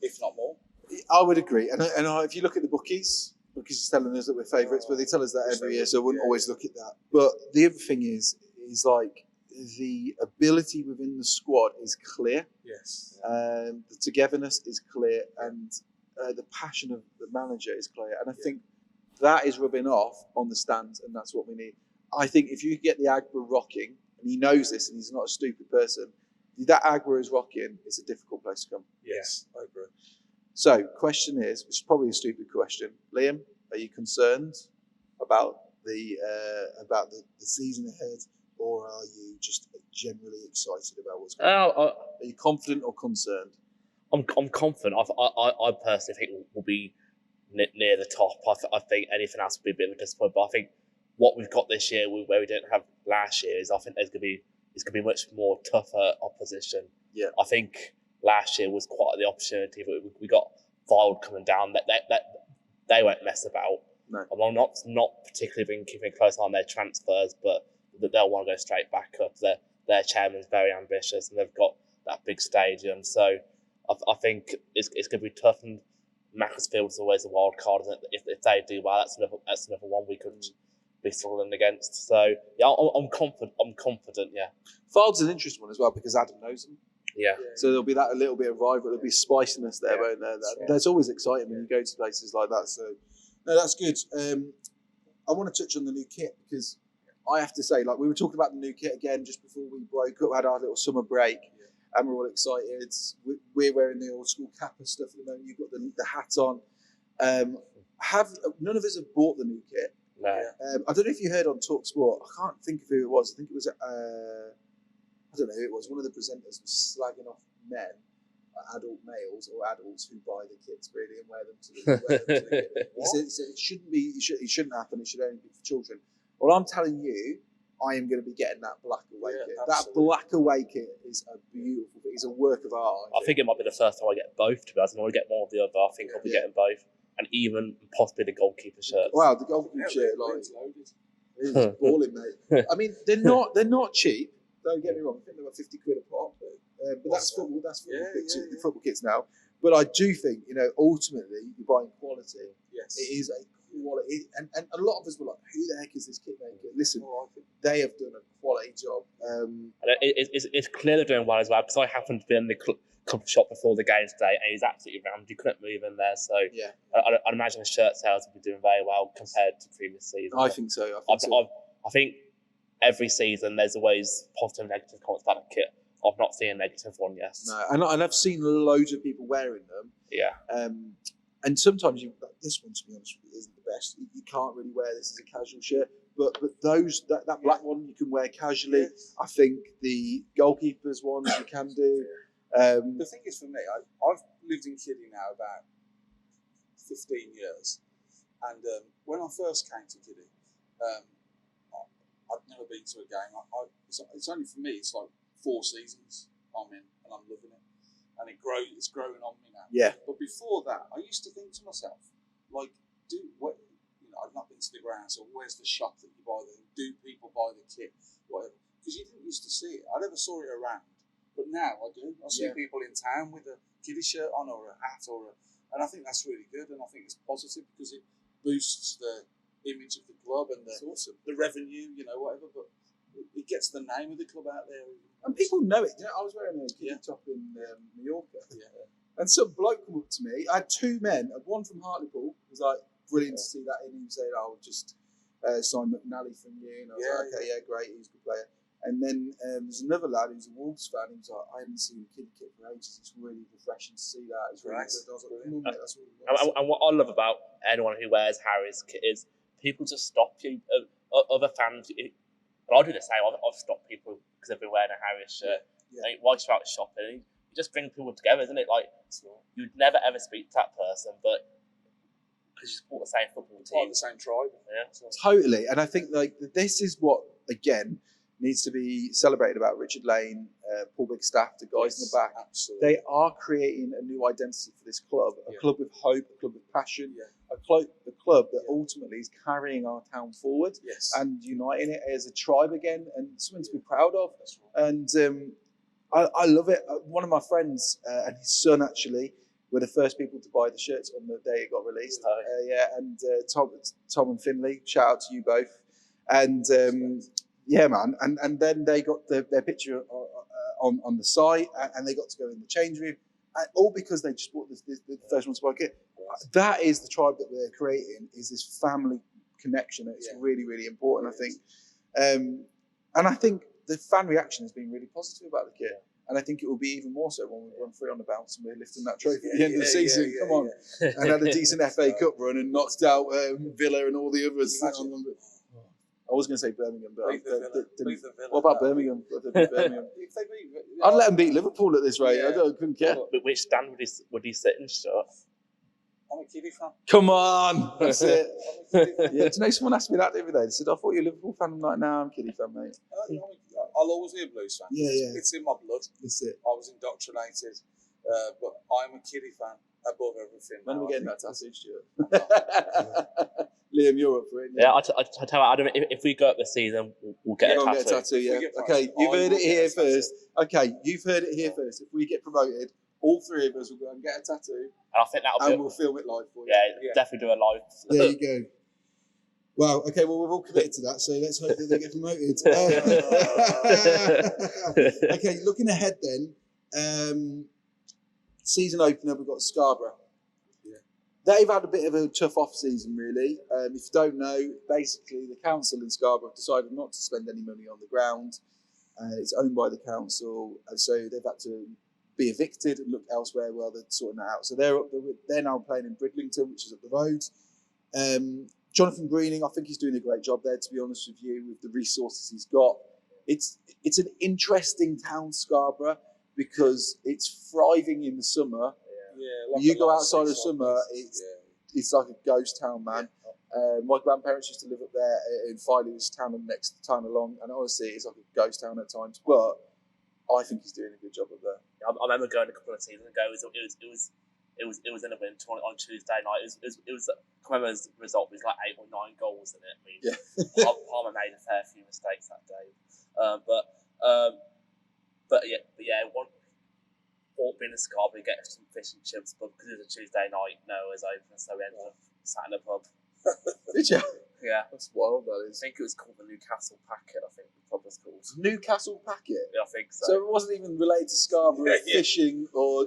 if not more. I would agree. And if you look at the bookies are telling us that we're favourites, but they tell us that every year, so I wouldn't always look at that. But the other thing is like the ability within the squad is clear. Yes. The togetherness is clear, and the passion of the manager is clear. And I think that is rubbing off on the stands, and that's what we need. I think if you get the Agba rocking, and he knows this, and he's not a stupid person, if that Agba is rocking, it's a difficult place to come. Yes, I agree. So, question is, which is probably a stupid question, Liam, are you concerned about the season ahead, or are you just generally excited about what's going on? Are you confident or concerned? I'm confident. I personally think we'll be near the top. I think anything else would be a bit of a disappointment. But I think what we've got this year, where we didn't have last year, is I think it's going to be much more tougher opposition. Yeah. I think last year was quite the opportunity, but we got Wild coming down. That they won't mess about. No. I'm not particularly been keeping a close eye on their transfers, but they'll want to go straight back up. Their chairman's very ambitious, and they've got that big stadium. So I think it's going to be tough. And Macclesfield is always a wild card, and if they do well, that's another one we could be struggling against. So yeah, I'm confident. Yeah. Fald's an interesting one as well because Adam knows him. Yeah. So there'll be that a little bit of rival. There'll be spiciness there, won't there? That's always exciting when you go to places like that. So no, that's good. I want to touch on the new kit because I have to say, like we were talking about the new kit again just before we broke up. We had our little summer break, and we're all excited. We're wearing the old school Kappa stuff at the moment. You've got the hat on. None of us have bought the new kit. No. I don't know if you heard on TalkSport. I can't think of who it was. I think it was. I don't know who it was. One of the presenters was slagging off men, adult males or adults who buy the kits really and wear them to the kit. He said it shouldn't be. It shouldn't happen. It should only be for children. Well, I'm telling you, I am going to be getting that black away kit. Absolutely. That black away kit is a beautiful thing. It's a work of art. I think it might be the first time I get both. To be honest, I want to get more of the other. I think I'll be getting both, and even possibly the goalkeeper shirt. Wow, the goalkeeper shirt, like, it's balling, mate. I mean, they're not cheap. Don't get me wrong. I think they're about 50 quid a pop, but that's football. That's football kits, the football kits now. But I do think, ultimately, you're buying quality. Yes, it is a quality, and a lot of us were like, "Who the heck is this kit maker?" Listen, they have done a quality job. And it's clear they're doing well as well, because I happened to be in the club shop before the game today, and he's absolutely rammed. You couldn't move in there, so Yeah. I'd imagine the shirt sales will be doing very well compared to previous seasons. I think so. I think every season there's always positive and negative comments about the kit. I've not seen a negative one yet. No, and I've seen loads of people wearing them. Yeah. And sometimes this one, to be honest with you, isn't the best. You can't really wear this as a casual shirt. But that black one you can wear casually. Yes. I think the goalkeepers ones you can do. The thing is, for me, I've lived in Kiddie now about 15 years, and when I first came to Kiddie, I'd never been to a game. It's only for me. It's like 4 seasons I'm in, and I'm loving it, and it's growing on me now. Yeah. But before that, I used to think to myself, like, I've not been to the ground, so where's the shop that you buy them? Do people buy the kit? Whatever. Because you didn't used to see it. I never saw it around. But now I do. I see people in town with a kiddie shirt on or a hat and I think that's really good, and I think it's positive because it boosts the image of the club and the revenue, whatever. But it gets the name of the club out there. And people know it. I was wearing a kiddie top in Mallorca. Yeah. And some bloke come up to me. I had 2 men, one from Hartlepool, who was like, brilliant to see that in. He was saying, "I'll just sign McNally from you." And I was like, "Okay, yeah, great. He's a good player." And then there's another lad who's a Wolves fan. He was like, "I haven't seen a kiddie kit for ages. It's really refreshing to see that. It's really good." I was like, "Mate, that's really nice." And what I love about anyone who wears Harry's kit is people just stop you. Other fans, and I do the same. I've stopped people because they've been wearing a Harry's shirt. Yeah. Like, whilst you're out shopping, you just bring people together, isn't it? Like, you'd never ever speak to that person, but because you support the same football team, the same tribe. Yeah, totally. And I think this is what again needs to be celebrated about Richard Lane, Paul Bigstaff, the guys in the back. Absolutely. They are creating a new identity for this club, a club with hope, a club with passion, a club that ultimately is carrying our town forward and uniting it as a tribe again, and something to be proud of. And I love it. One of my friends and his son actually were the first people to buy the shirts on the day it got released. And Tom and Finley, shout out to you both. And man, and then they got their picture on the site, and they got to go in the change room, all because they just bought the first one to buy it. That is the tribe that we're creating, is this family connection. It's really, really important, I think. And I think the fan reaction has been really positive about the kit. And I think it will be even more so when we run 3 on the bounce and we're lifting that trophy at the end of the season. Come on. And had a decent FA Cup run and knocked out Villa and all the others. I was going to say Birmingham, but what about Birmingham? I'd let them beat Liverpool at this rate. I couldn't care. But which stand would he sit in, Stuart? I'm a Kiddie fan. Come on, that's it. Do you know someone asked me that the other day? They said, "I thought you were a Liverpool fan." I'm like, "No, I'm a Kiddie fan, mate." I'll always be a Blues fan. It's in my blood. That's it. I was indoctrinated, but I'm a Kiddie fan above everything. When are we getting that tattoo, Stuart? Liam, you're up for it. Yeah, I tell you, Adam, if we go up this season, we'll get a tattoo. Okay, you've heard it here first. Okay, you've heard it here first. If we get promoted, all 3 of us will go and get a tattoo. And I think we'll film it live for you. Yeah, definitely do a live. There you go. Wow. Okay. Well, we've all committed to that, so let's hope that they get promoted. Okay. Looking ahead, then, season opener, we've got Scarborough. They've had a bit of a tough off-season, really. If you don't know, basically the council in Scarborough have decided not to spend any money on the ground. It's owned by the council, and so they've had to be evicted and look elsewhere while they're sorting that out. So they're now playing in Bridlington, which is up the road. Jonathan Greening, I think he's doing a great job there, to be honest with you, with the resources he's got. It's an interesting town, Scarborough, because it's thriving in the summer. Like you go outside of summer, it's like a ghost town, man. My grandparents used to live up there in Filey, which is the next town along, and honestly, it's like a ghost town at times. But I think he's doing a good job up there. I remember going a couple of seasons ago. It was in a win on Tuesday night. I can't remember the result. It was like 8 or 9 goals in it. I mean, Palmer made a fair few mistakes that day. Being a Scarborough, get some fish and chips, but because it was a Tuesday night, no one was open, so we ended up sat in a pub. Did you? Yeah. That's wild, that I is. think it was called the Newcastle Packet, I think the pub was called. Newcastle Packet? Yeah, I think so. So it wasn't even related to Scarborough fishing or...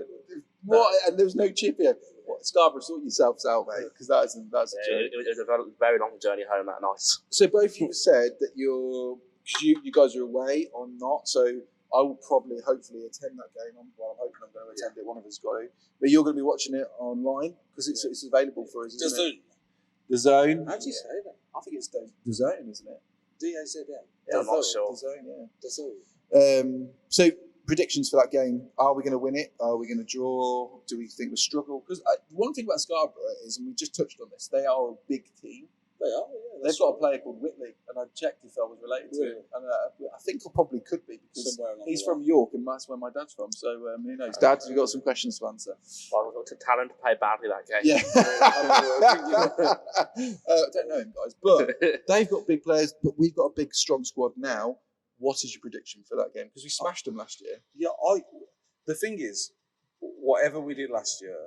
What? And there was no chip here. What, Scarborough, sort yourselves out, mate, because that's a joke. It was a very long journey home that night. So both of you said that because you guys are away or not, so I will probably, hopefully, attend that game. I'm hoping I'm going to attend it. One of us got to. But you're going to be watching it online because it's available for us, isn't it? The Zone. How do you say that? I think it's the Zone, isn't it? D-A-Z-N. Yeah, I'm not sure. The Zone, yeah. The Zone. So predictions for that game: are we going to win it? Are we going to draw? Do we think we struggle? Because one thing about Scarborough is, and we just touched on this, they are a big team. They are, yeah. They've got a player called Whitley, and I checked if I was related to him, and I think I probably could be because he's from York, and that's where my dad's from. So who knows? Dad, you've got some questions to answer. Well, I've got to talent to play badly that game. Yeah, I don't know him, guys, but they've got big players, but we've got a big, strong squad now. What is your prediction for that game? Because we smashed them last year. Yeah, the thing is, whatever we did last year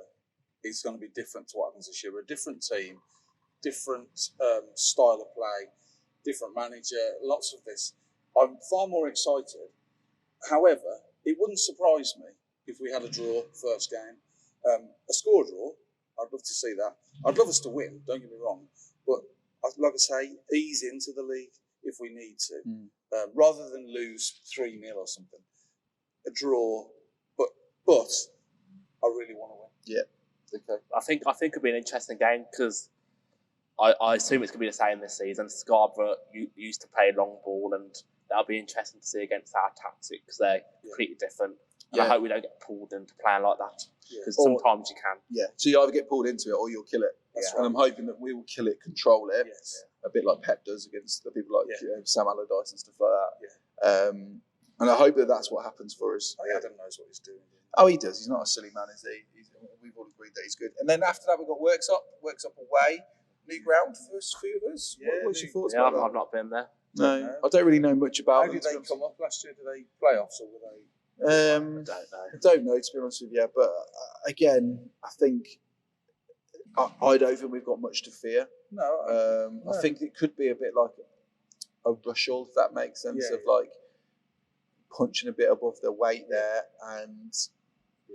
is going to be different to what happens this year. We're a different team, different style of play, different manager, lots of this. I'm far more excited. However, it wouldn't surprise me if we had a draw first game. A score draw, I'd love to see that. I'd love us to win, don't get me wrong. But like I say, ease into the league if we need to. Rather than lose 3-0 or something. A draw, but I really want to win. Yeah. Okay. I think it'll be an interesting game because I assume it's going to be the same this season. Scarborough used to play long ball, and that'll be interesting to see against our tactics because they're completely different. And I hope we don't get pulled into playing like that because sometimes you can. Yeah, so you either get pulled into it or you'll kill it. That's And I'm hoping that we will kill it, control it, a bit like Pep does against the people like Sam Allardyce and stuff like that. And I hope that that's what happens for us. Adam knows what he's doing. Oh, he does. He's not a silly man, is he? We've all agreed that he's good. And then after that, we've got Worksop away. New ground for us, few of us. What's your thoughts about that? I've not been there. No, I don't really know much about How them. did they come up last year? Did they playoffs or were they? I don't know, to be honest with you. But again, I think I don't think we've got much to fear. No. I think it could be a bit like a Rushall, if that makes sense, of like punching a bit above their weight there and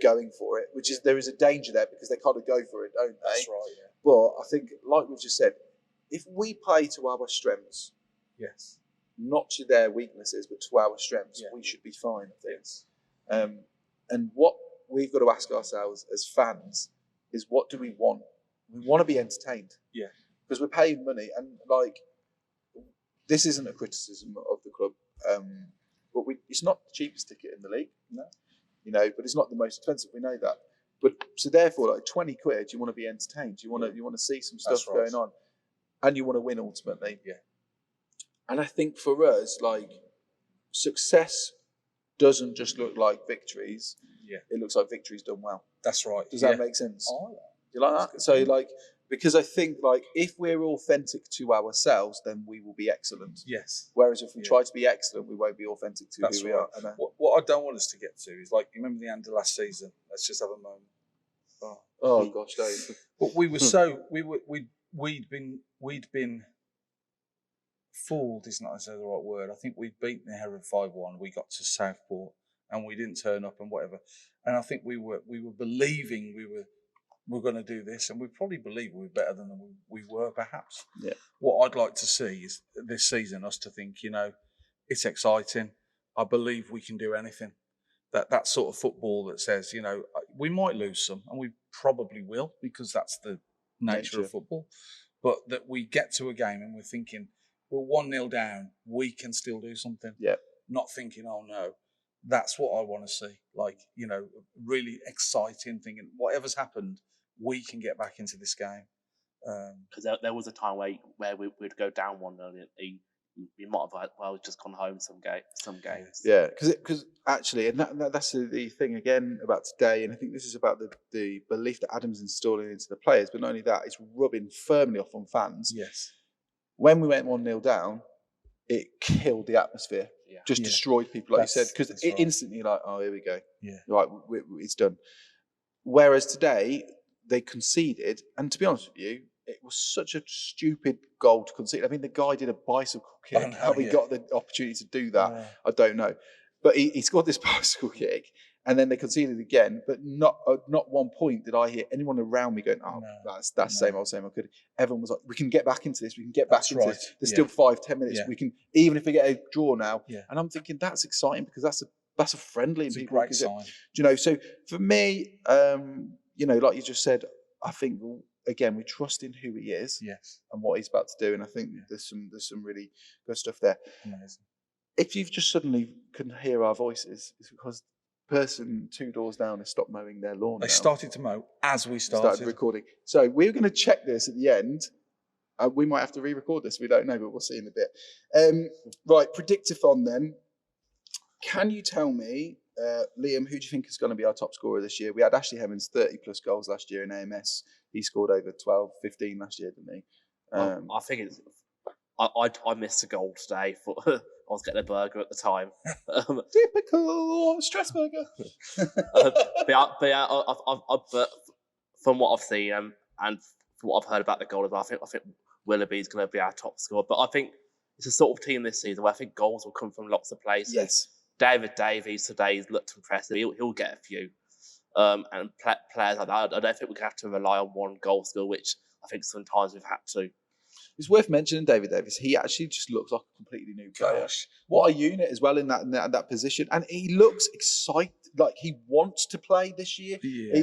going for it, which is there is a danger there because they kind of go for it, don't they? That's right, yeah. But I think, like we've just said, if we play to our strengths, not to their weaknesses, but to our strengths, we should be fine, I think. And what we've got to ask ourselves as fans is, what do we want? We want to be entertained. Yeah. Because we're paying money, and like, this isn't a criticism of the club, but it's not the cheapest ticket in the league. No. You know, but it's not the most expensive. We know that. But so therefore, like 20 quid, you want to be entertained. You want to see some stuff going on, and you want to win ultimately. Yeah. And I think for us, like, success doesn't just look like victories. Yeah. It looks like victories done well. That's right. Does that make sense? Oh, do you like that? So like, because I think like if we're authentic to ourselves, then we will be excellent. Yes. Whereas if we try to be excellent, we won't be authentic to who we are. What I don't want us to get to is like, you remember the end of last season? Let's just have a moment. Oh gosh, Dave. But we were we'd been fooled is not necessarily the right word. I think we'd beaten the Hereford 5-1. We got to Southport and we didn't turn up and whatever. And I think we were believing we were going to do this, and we probably believe we were better than we were, perhaps. Yeah. What I'd like to see is this season us to think, you know, it's exciting. I believe we can do anything. That sort of football that says, you know, we might lose some, and we probably will, because that's the nature of football. But that we get to a game and we're thinking, we're 1-0 down, we can still do something. Yeah. Not thinking, oh no. That's what I want to see. Like, you know, really exciting, thinking whatever's happened, we can get back into this game. Because there was a time where we'd go down 1-0 and we might have just gone home some games. Yeah, because actually, and that's the thing again about today, and I think this is about the belief that Adam's installing into the players, but not only that, it's rubbing firmly off on fans. Yes. When we went 1-0 down, it killed the atmosphere. Yeah. Just destroyed people, like you said, because instantly, like, oh, here we go. Yeah. Right, it's done. Whereas today, they conceded, and to be honest with you, it was such a stupid goal to concede. I mean, the guy did a bicycle kick. How he got the opportunity to do that, I don't know. But he scored this bicycle kick, and then they conceded again. But not 1 point did I hear anyone around me going, "Oh, that's same old, same old." Everyone was like, "We can get back into this. We can get back into this. There's still 5-10 minutes. Yeah. We can, even if we get a draw now." Yeah. And I'm thinking that's exciting because that's a friendly. It's a great sign. So for me, like you just said, I think again we trust in who he is, and what he's about to do, and I think there's some really good stuff there. Amazing. If you've just suddenly couldn't hear our voices, it's because the person 2 doors down has stopped mowing their lawn. They started to mow as we started recording. So we're going to check this at the end. We might have to re-record this. We don't know, but we'll see in a bit. Right, Predict-a-thon then. Can you tell me, Liam, who do you think is going to be our top scorer this year? We had Ashley Hemmings 30 plus goals last year in AMS. He scored over 12, 15 last year, didn't he? I think it's. I missed a goal today. I was getting a burger at the time. Typical stress burger. But from what I've seen and from what I've heard about the goal, I think Willoughby's going to be our top scorer. But I think it's a sort of team this season where I think goals will come from lots of places. Yes. David Davies today's looked impressive. He'll get a few. And players like that, I don't think we're going to have to rely on one goal scorer, which I think sometimes we've had to. It's worth mentioning David Davies. He actually just looks like a completely new player. What a unit as well in that position, and he looks excited, like he wants to play this year. Yeah.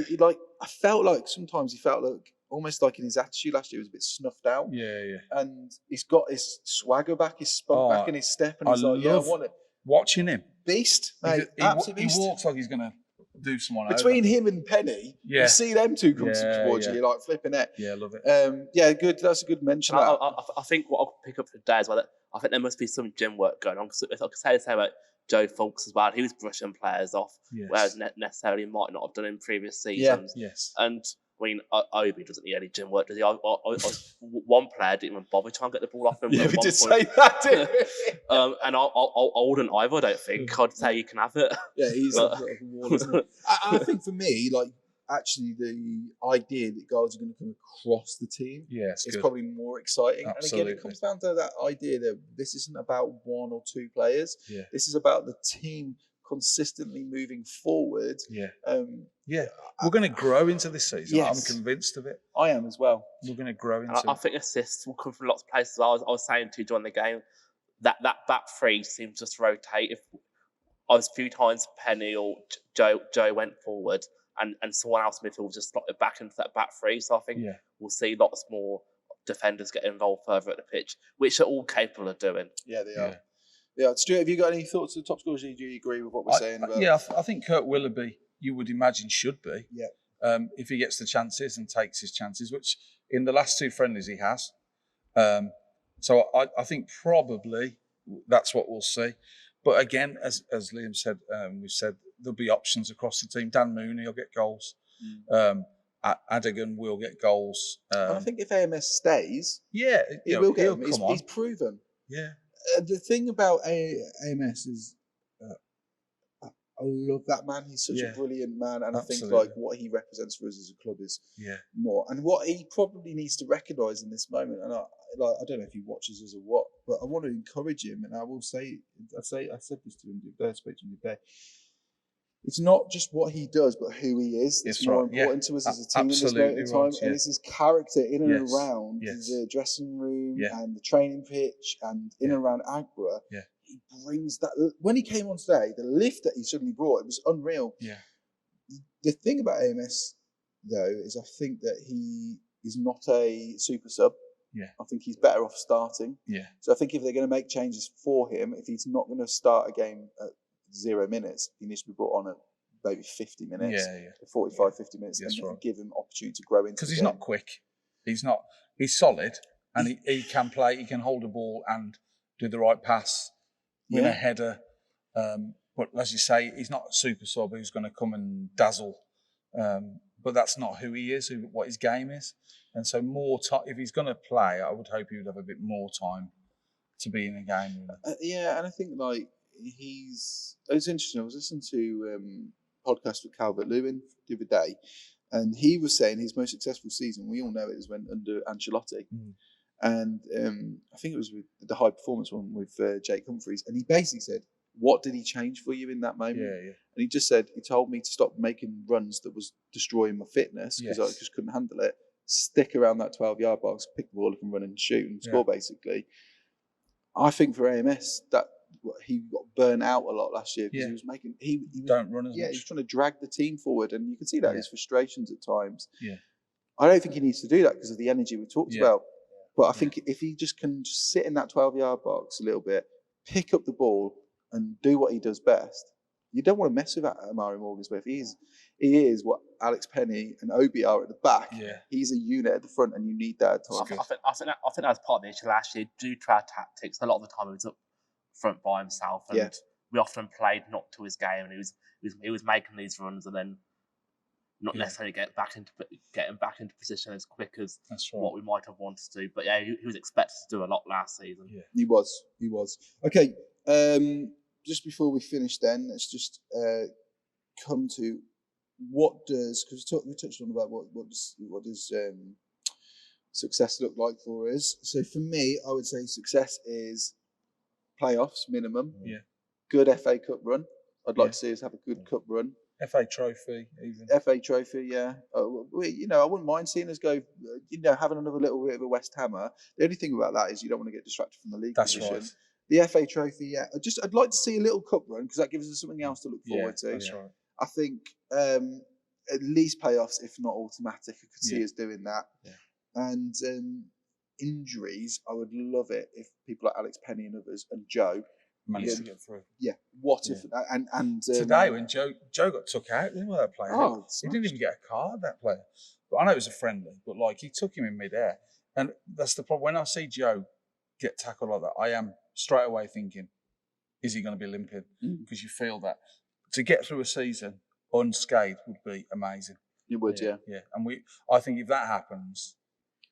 I felt like sometimes he felt like almost like in his attitude last year was a bit snuffed out. Yeah. And he's got his swagger back, his spunk back in his step, and he's I want it. Watching him, beast, mate. Absolutely beast. He walks like he's going to do someone between over. him and Penny. You see them two come towards you, you're like flipping it. Yeah, love it. Good. That's a good mention. I think what I'll pick up today as well, I think there must be some gym work going on. Because I could say the same about Joe Fulks as well. He was brushing players off, whereas necessarily might not have done in previous seasons. Yes. And I mean, Obi doesn't need any gym work, does he? One player didn't even bother trying to get the ball off him. Yeah, we did say that, didn't we? And I wouldn't either, I don't think. I'd say you can have it. Yeah, he's a wall, isn't he? I think for me, actually the idea that guys are going to come across the team is probably more exciting. Absolutely. And again, it comes down to that idea that this isn't about 1 or 2 players. Yeah. This is about the team consistently moving forward. We're going to grow into this season. I'm convinced of it. I am as well. We're going to grow into it. I think assists will come from lots of places. I was saying to you during the game that back three seems just to rotate. If I was a few times Penny or Joe went forward and someone else in midfield just slotted back into that back three. So I think we'll see lots more defenders get involved further at the pitch, which are all capable of doing. Yeah, they are. Yeah, Stuart, have you got any thoughts on the top scorers? Do you agree with what we're saying about? Yeah, I think Kurt Willoughby, you would imagine, should be. Yeah. If he gets the chances and takes his chances, which in the last 2 friendlies he has. So I think probably that's what we'll see. But again, as Liam said, we've said there'll be options across the team. Dan Mooney will get goals. Adigan will get goals. I think if AMS stays, he will get them. He's proven. Yeah. The thing about AMS is, I love that man. He's such a brilliant man, and Absolutely. I think what he represents for us as a club is more. And what he probably needs to recognise in this moment, and I don't know if he watches us or what, but I want to encourage him, and I will say, I said this to him today, I spoke to him today. It's not just what he does, but who he is. It's more important to us as a team at this moment in time. And it's his character in and around the dressing room and the training pitch and in and around Agbra. Yeah. He brings that. When he came on today, the lift that he suddenly brought, it was unreal. Yeah. The thing about AMS, though, is I think that he is not a super sub. Yeah. I think he's better off starting. Yeah. So I think if they're going to make changes for him, if he's not going to start a game at 0 minutes, he needs to be brought on at maybe 50 minutes, 45, 50 minutes, and give him opportunity to grow into. Because he's not quick. He's solid, and he can play. He can hold a ball and do the right pass, win a header. But as you say, he's not a super sub who's going to come and dazzle. But that's not who he is, what his game is. And so more time, if he's going to play, I would hope he would have a bit more time to be in a game. And I think it was interesting. I was listening to podcast with Calvert Lewin the other day, And he was saying his most successful season, we all know it, is when under Ancelotti. And I think it was with the high performance one with Jake Humphries. And he basically said, what did he change for you in that moment? And he just said, he told me to stop making runs that was destroying my fitness because I just couldn't handle it. Stick around that 12-yard box, pick the ball up and run and shoot and score, basically. I think for AMS, that he got burnt out a lot last year because he was making... He don't run as much. Yeah, he was trying to drag the team forward, and you can see that his frustrations at times. I don't think he needs to do that because of the energy we talked about. But I think if he just can sit in that 12-yard box a little bit, pick up the ball and do what he does best, you don't want to mess with Amari Morgan-Smith. He is what Alex Penny and Obi are at the back. He's a unit at the front, and you need that at times. I think that was part of the issue last year. Due to our tactics, a lot of the time he was up front by himself, and we often played not to his game, and he was making these runs and then not necessarily getting back into position as quick as what we might have wanted to do. But yeah, he was expected to do a lot last season. He was. Okay, just before we finish, then let's just come to what does, because we touched on about what does success look like for us. So for me, I would say success is playoffs minimum. Good FA Cup run. I'd like to see us have a good cup run. FA Trophy, even. FA Trophy, yeah. I wouldn't mind seeing us go, having another little bit of a West Hammer. The only thing about that is you don't want to get distracted from the league position. Right. The FA Trophy, yeah. I'd like to see a little cup run because that gives us something else to look forward to. That's right. I think at least playoffs, if not automatic. I could see us doing that. And injuries, I would love it if people like Alex Penny and others and Joe managed to get through. What if and today when Joe got took out, didn't he, that player? He didn't even get a card, that player. But I know it was a friendly, but he took him in midair. And that's the problem. When I see Joe get tackled like that, I am straight away thinking, is he going to be limping? Because you feel that. To get through a season unscathed would be amazing. It would, yeah. And I think if that happens,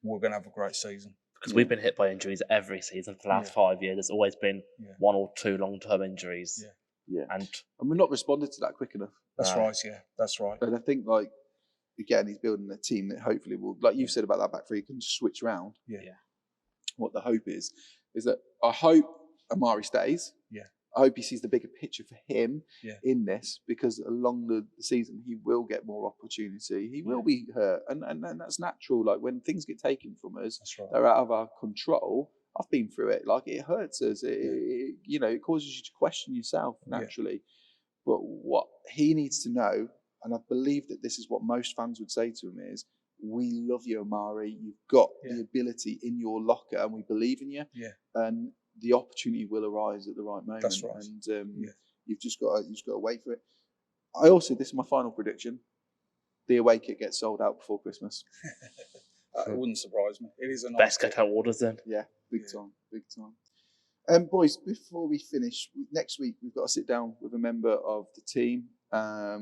we're going to have a great season. Because we've been hit by injuries every season for the last 5 years. There's always been 1 or 2 long-term injuries. And we're not responded to that quick enough. That's right, that's right. And I think, again, he's building a team that hopefully will, like you said about that back three, can switch around. What the hope is that I hope Amari stays. I hope he sees the bigger picture for him in this, because along the season he will get more opportunity. He will be hurt, and that's natural. Like when things get taken from us, they're out of our control. I've been through it. It hurts us. It causes you to question yourself naturally. But what he needs to know, and I believe that this is what most fans would say to him, is, we love you, Amari. You've got the ability in your locker, and we believe in you. And the opportunity will arise at the right moment. That's right. And you've just got to wait for it. This is my final prediction: the away kit gets sold out before Christmas. It wouldn't surprise me. It is a nice best get out orders then. Yeah, big time. Boys, before we finish, next week we've got to sit down with a member of the team,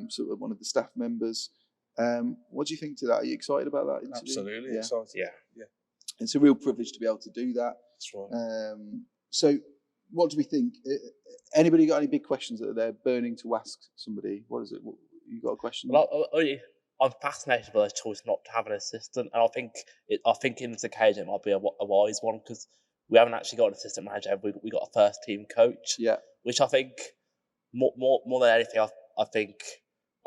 sort of one of the staff members. What do you think to that? Are you excited about that interview? Absolutely excited. Yeah. It's a real privilege to be able to do that. That's right. So, what do we think? Anybody got any big questions that they're burning to ask somebody? What is it? You got a question? Well, I'm fascinated by the choice not to have an assistant, and I think in this occasion it might be a wise one, because we haven't actually got an assistant manager. We got a first team coach. Which I think more than anything, I think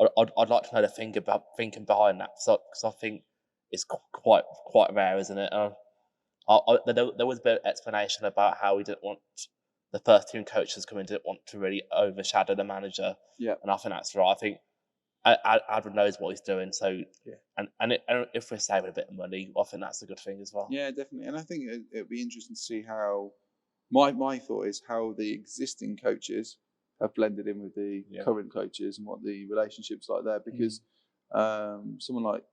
I'd like to know the thinking behind that, because I think it's quite rare, isn't it? There was a bit of explanation about how we didn't want the first team coaches didn't want to really overshadow the manager. And I think that's right. I think Adrian knows what he's doing. So and if we're saving a bit of money, I think that's a good thing as well. Yeah, definitely. And I think it'd be interesting to see how my thought is how the existing coaches have blended in with the current coaches and what the relationship's like there. Because someone like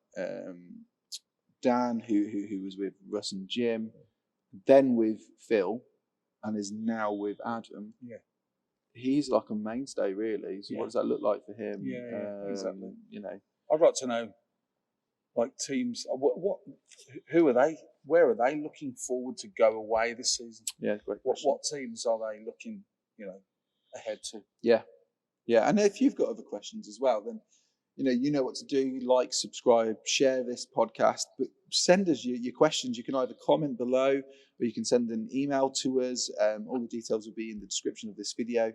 Dan, who was with Russ and Jim, then with Phil, and is now with Adam. He's like a mainstay, really. So what does that look like for him? Exactly. I'd like to know, teams. Who are they? Where are they looking forward to go away this season? Yeah, great question. What teams are they looking, ahead to? Yeah. And if you've got other questions as well, then you know what to do. Like, subscribe, share this podcast, but send us your questions. You can either comment below or you can send an email to us. All the details will be in the description of this video.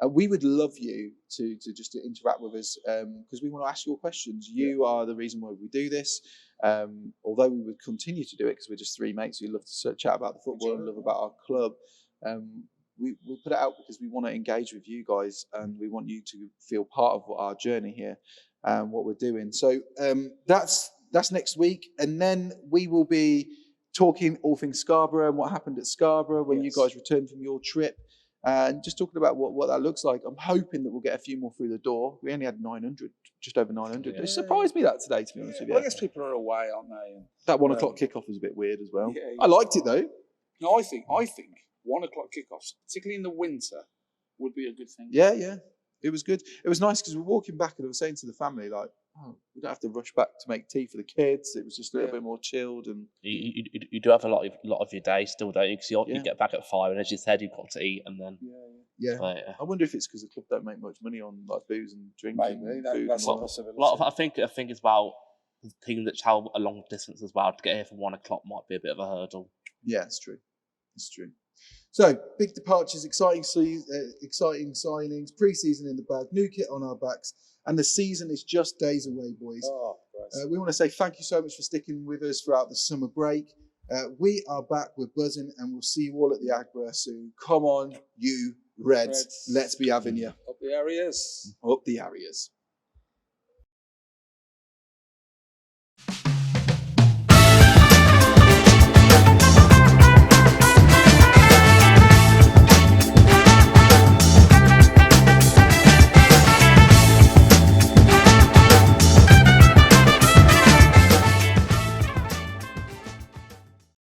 We would love you to just interact with us because we want to ask your questions. You are the reason why we do this. Although we would continue to do it because we're just three mates who love to chat about the football and love about our club. We put it out because we want to engage with you guys and we want you to feel part of our journey here and what we're doing. So that's next week, and then we will be talking all things Scarborough and what happened at Scarborough when you guys returned from your trip, and just talking about what that looks like. I'm hoping that we'll get a few more through the door. We only had 900, just over 900. It surprised me that today, to be honest with you. Well, I guess people are away, aren't they? And, that 1 o'clock kickoff was a bit weird as well. I liked it though. No, I think 1 o'clock kickoffs, particularly in the winter, would be a good thing. Yeah. It was good. It was nice because we were walking back and I was saying to the family, like, oh, we don't have to rush back to make tea for the kids. It was just a little bit more chilled. And you do have a lot of your day still, don't you? Because you get back at 5, and as you said, you've got to eat, and then I wonder if it's because the club don't make much money on like booze and drinks. Maybe that's a possibility. I think it's about the teams that travel a long distance as well. To get here for 1 o'clock might be a bit of a hurdle. Yeah, it's true. It's true. So, big departures, exciting signings, pre-season in the bag, new kit on our backs, and the season is just days away, boys. We want to say thank you so much for sticking with us throughout the summer break. We are back, we're buzzing, and we'll see you all at the Agborough soon. Come on, you Reds. Let's be having you. Up the areas. Up the areas.